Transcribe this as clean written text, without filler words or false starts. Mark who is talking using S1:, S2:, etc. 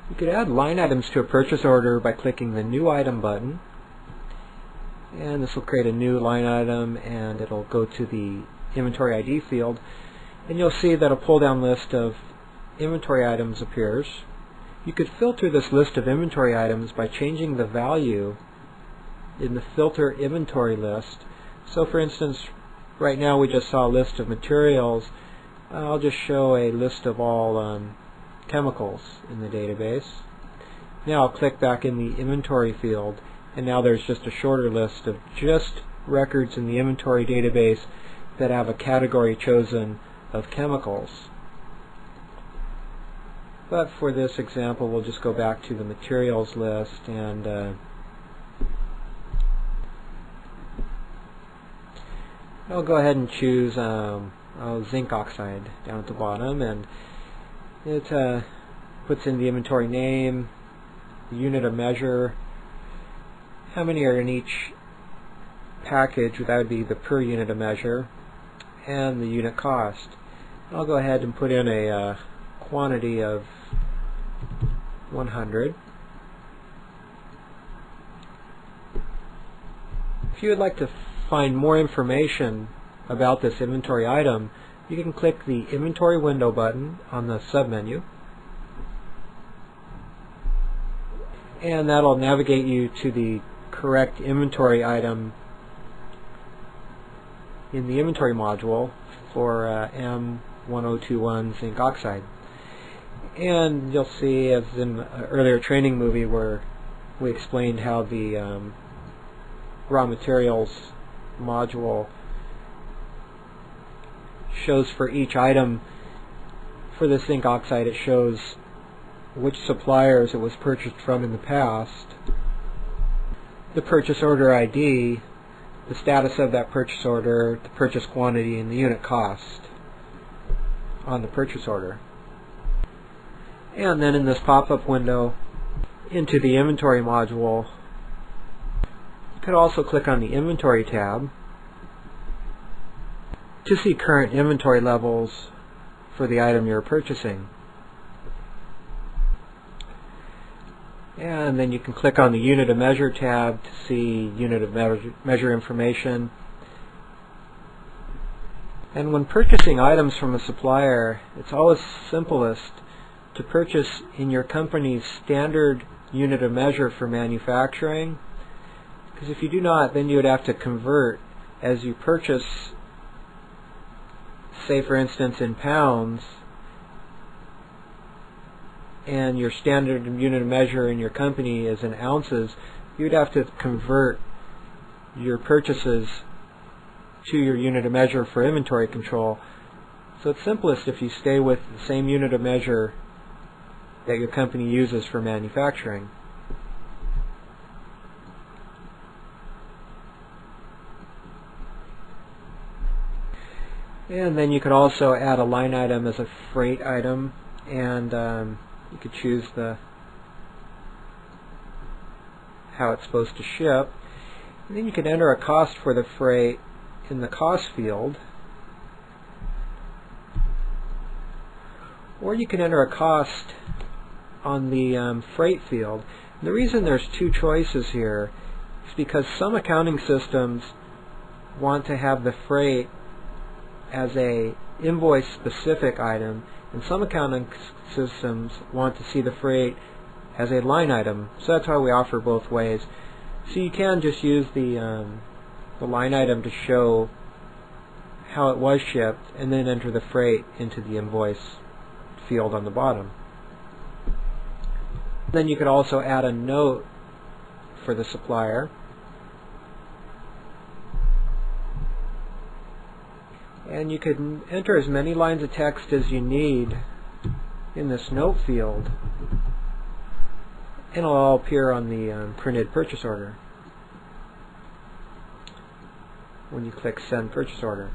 S1: You could add line items to a purchase order by clicking the New Item button, and this will create a new line item and it'll go to the Inventory ID field, and you'll see that a pull-down list of inventory items appears. You could filter this list of inventory items by changing the value in the Filter Inventory list. So for instance, right now we just saw a list of materials. I'll just show a list of all chemicals in the database. Now I'll click back in the Inventory field, and now there's just a shorter list of just records in the inventory database that have a category chosen of chemicals. But for this example, we'll just go back to the materials list, and I'll go ahead and choose zinc oxide down at the bottom, and it puts in the inventory name, the unit of measure, how many are in each package, that would be the per unit of measure, and the unit cost. I'll go ahead and put in a quantity of 100. If you would like to find more information about this inventory item, you can click the Inventory Window button on the submenu, and that'll navigate you to the correct inventory item in the inventory module for M1021 zinc oxide. And you'll see, as in an earlier training movie where we explained how the raw materials module shows for each item for the zinc oxide, it shows which suppliers it was purchased from in the past, the purchase order ID, the status of that purchase order, the purchase quantity, and the unit cost on the purchase order. And then in this pop-up window, into the inventory module, you could also click on the Inventory tab to see current inventory levels for the item you're purchasing. And then you can click on the Unit of Measure tab to see unit of measure information. And when purchasing items from a supplier, it's always simplest to purchase in your company's standard unit of measure for manufacturing, because if you do not, then you would have to convert as you purchase, say for instance in pounds, and your standard unit of measure in your company is in ounces. You'd have to convert your purchases to your unit of measure for inventory control. So it's simplest if you stay with the same unit of measure that your company uses for manufacturing. And then you could also add a line item as a freight item, and you could choose how it's supposed to ship. And then you can enter a cost for the freight in the cost field, or you can enter a cost on the freight field. And the reason there's two choices here is because some accounting systems want to have the freight as a invoice specific item, and some accounting systems want to see the freight as a line item. So that's why we offer both ways. So you can just use the line item to show how it was shipped, and then enter the freight into the invoice field on the bottom. Then you could also add a note for the supplier. And you could enter as many lines of text as you need in this note field, and it'll all appear on the printed purchase order when you click Send Purchase Order.